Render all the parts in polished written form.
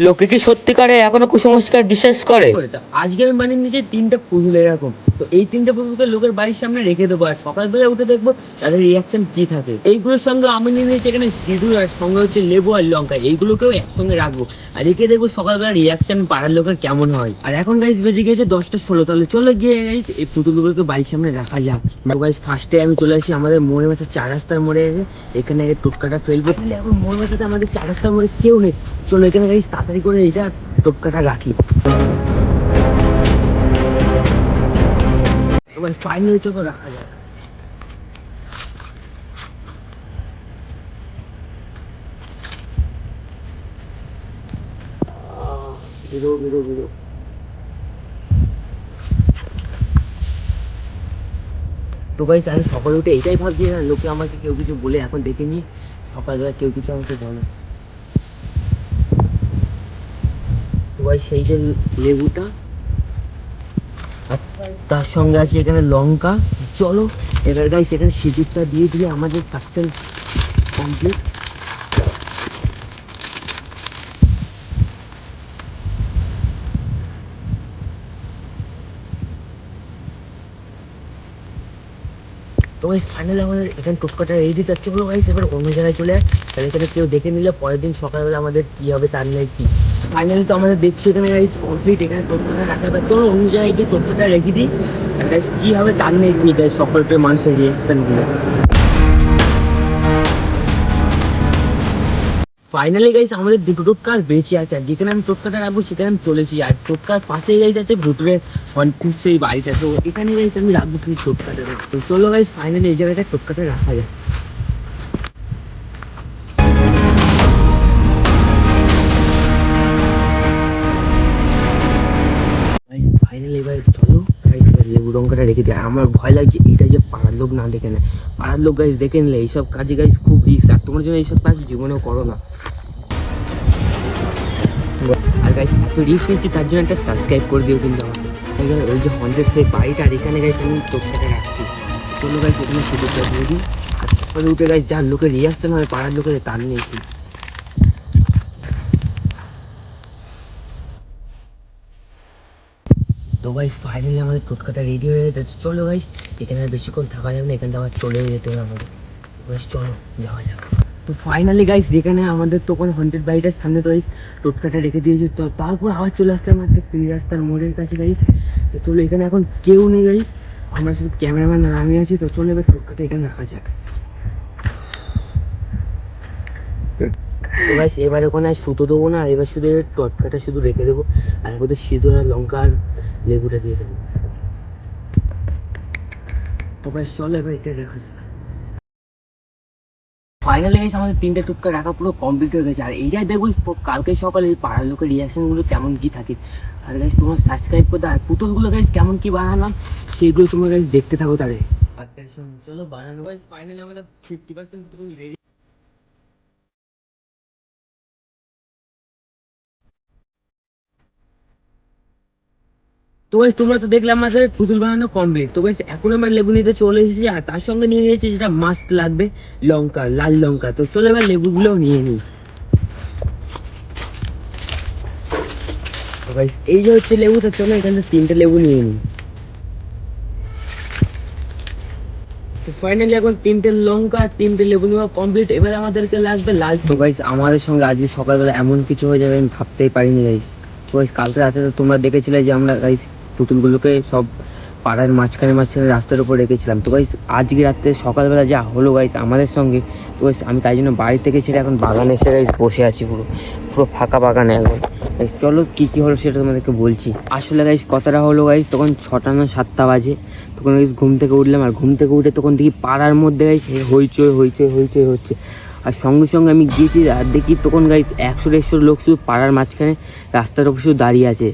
লোকে কি সত্যিকারে এখনো কুসংস্কার বিশ্বাস করে? আজকে আমি বানিয়ে নিয়েছি 3টা পুতুল এরকম। তো এই 3টা পুতুলকে লোকের বাড়ির সামনে রেখে দেবো, আর সকালবেলা উঠে দেখবো তাদের রিয়াকশন কি থাকে। এইগুলোর সঙ্গে আমি নিয়ে নিয়েছি এখানে সিঁদুর, আর সঙ্গে হচ্ছে লেবু আর লঙ্কা, এইগুলোকেও একসঙ্গে রাখবো আর রেখে দেখবো সকালবেলা রিয়াকশন পাড়ার লোকের কেমন হয়। আর এখন গাইস বেজে গেছে 10টা 16, তাহলে চলো গিয়ে গাইস এই পুতুলগুলোকে বাড়ির সামনে রাখা যাক। গাইস ফার্স্টে আমি চলে আসি আমাদের মোড়ে মাথা 4 রাস্তার মোড়ে এসে এখানে টোটকাটা ফেলবো। এখন মোড়ে মাথাতে আমাদের 4 রাস্তার মোড়ে কেউ নেই, চলো এখানে গাইস তাড়াতাড়ি করে এইটা টোটকাটা রাখি। ফাইনালি চলো রাখা যায়। বেরো বেরো বেরো। তো গাইস আমি সকালে উঠে এটাই ভাবছি না লোকে আমাকে কেউ কিছু বলে এখন দেখেনি, সকালবেলা কেউ কিছু আমাকে বলে। তো গাইস সেই যে লেবুটা আর তার সঙ্গে আছে এখানে লঙ্কা, চলো এবার গাইস এখানে সিঁদুরটা দিয়ে দিয়ে আমাদের সাকসেস কমপ্লিট। তো গাইস ফাইনালি আমাদের এখানে টোটকাটা রেডি। তার চলো গাইস এবার অন্য জায়গায় চলে যায়, তাহলে এখানে কেউ দেখে নিলে পরের দিন সকালবেলা আমাদের কি হবে তার নেই কি। ফাইনালি তো আমাদের দেখছি এখানে গাইস কমপ্লিট, এখানে টোটকাটা রাখা হবে। চলো অন্য জায়গায় গিয়ে টোটকাটা রেখে দিই, আর গাইস কি হবে তার নেই কি গাইস, সকলের মানুষের রিয়াকশন গুলো। ফাইনালি গাইস আমাদের দুটো টোটকা আর বেঁচে আছে, আর যেখানে আমি টোটকাটা রাখবো সেখানে আমি চলেছি, আর টোটকার পাশেই গাইস আছে ভুতুরের সেই বাড়িটা। তো এখানে গাইস আমি রাখবো কি টোটকাটা। তো চলো গাইস ফাইনালি এই জায়গাটা টোটকাটা রাখা যায়। ফাইনালি এবার চলো গাইস এবার লেবু লঙ্কাটা রেখে দিই। আমার ভয় লাগছে এটা যে পাড়ার লোক না দেখে নেয়, পাড়ার লোক গাইস দেখে নিলে এইসব কাজে গাইস খুব রিস্ক, আর তোমার জন্য এইসব কাজ জীবনেও করো না। আর গাইস এত রিস্ক নিচ্ছি তার জন্য একটা সাবস্ক্রাইব করে দিও কিন্তু আমাকে। ওই যে হন্টেড সেই বাড়িটা, আর এখানে গাইস আমি টোটকাটা রাখছি। চলো গাইস এখানে সুযোগটা দিয়ে দিই, আর সকালে উঠে গাইস যার লোকের রিয়াকশন হয় পাড়ার লোকের তার নেই কি। তো গাইস ফাইনালি আমাদের টোটকাটা রেডি হয়ে গেছে। চলো গাইস এখানে আর বেশিক্ষণ থাকা যাবে না, এখান থেকে আবার চলে যেতে হবে আমাদের। গাইস চলো যাওয়া যাক। তো ফাইনালি গাইস যেখানে আমাদের তখন হন্টেড বাড়িটার সামনে তো গাইস টোটকাটা রেখে দিয়েছি, তো তারপর আবার চলে আসলাম একটা 3 রাস্তার মোড়ের কাছে গাইস। তো চলো এখানে এখন কেউ নেই গাইস, আমরা শুধু ক্যামেরাম্যান আর আমি আছি। তো চলো এবার টোটকাটা এখানে রাখা যাক। তো গাইস এবার ওখানে আর সুতো দেবো না, এবার শুধু টোটকাটা শুধু রেখে দেবো, আর ওদের সিঁদুর আর লঙ্কা আর লেবুটা দিয়ে দেবো। তো গাইস চলো এবার এটা রাখা যাক। ফাইনালি গাইস আমাদের 3টে টোটকা রাখা পুরো কমপ্লিট হয়ে গেছে, আর এইটাই দেখবো কালকে সকালে এই পাড়ার লোকের রিয়াকশনগুলো কেমন কি থাকে। আর গাইস তোমার সাবস্ক্রাইব করতে, আর পুতুলগুলো গাইস কেমন কি বানালাম সেইগুলো তোমরা গাইস দেখতে থাকো তাহলে। চলো বানানো গাইস ফাইনালি আমাদের 50% পুতুল রেডি। তো গাইস তোমরা তো দেখলে আমাদের পুতুল বানানো কমপ্লিট। তো গাইস এখন আমরা লেবু নিতে চলে এসেছি, আর তার সঙ্গে নিয়ে নিয়েছি যেটা মাস্ট লাগবে, লঙ্কা, লাল লঙ্কা। তো চলো এবার লেবুগুলোও নিয়ে নিই। তো গাইস এই যে হচ্ছে লেবু, তো চলো এখানে 3টে লেবু নিয়ে নিই। তো ফাইনালি এখন 3টে লঙ্কা 3টে লেবু নেওয়া কমপ্লিট, এবার আমাদেরকে লাগবে লাল। তো গাইস আমাদের সঙ্গে আজকে সকালবেলা এমন কিছু হয়ে যাবে আমি ভাবতেই পারিনি গাইস। তো গাইস কালকে রাতে তো তোমরা দেখেছিলে যে আমরা গাইস পুতুলগুলোকে সব পাড়ার মাঝখানে মাঝখানে রাস্তার উপর রেখেছিলাম। তো গাইস আজকে রাত্রে সকালবেলা যা হলো গাইস আমাদের সঙ্গে, তো গাইস আমি তাই জন্য বাড়ি থেকে ছেড়ে এখন বাগানে এসে গাইস বসে আছি, পুরো পুরো ফাঁকা বাগানে এখন। গাইস চলো কী কী হলো সেটা তোমাদেরকে বলছি। আসলে গাইস কথাটা হলো গাইস তখন 6টা না 7টা বাজে, তখন গাইস ঘুম থেকে উঠলাম, আর ঘুম থেকে উঠে তখন দেখি পাড়ার মধ্যে গাইস হইচই হইচই হইচই হচ্ছে। আর সঙ্গে সঙ্গে আমি গিয়েছি আর দেখি তখন গাইস 100-150 লোক শুধু পাড়ার মাঝখানে রাস্তার উপর শুধু দাঁড়িয়ে আছে।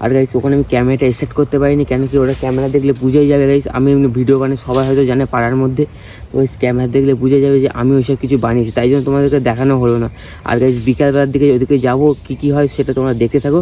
আর গাইস ওখানে আমি ক্যামেরাটা সেট করতে পারিনি, কেন কি ওরা ক্যামেরা দেখলে বুঝেই যাবে গাইস আমি এমনি ভিডিও বানিয়ে, সবাই হয়তো জানে পাড়ার মধ্যে। তো গাইস ক্যামেরা দেখলে বুঝে যাবে যে আমি ওইসব কিছু বানিয়েছি, তাই জন্য তোমাদেরকে দেখানো হলো না। আর গাইস বিকালবেলার দিকে ওদিকে যাবো, কী কী হয় সেটা তোমরা দেখতে থাকো।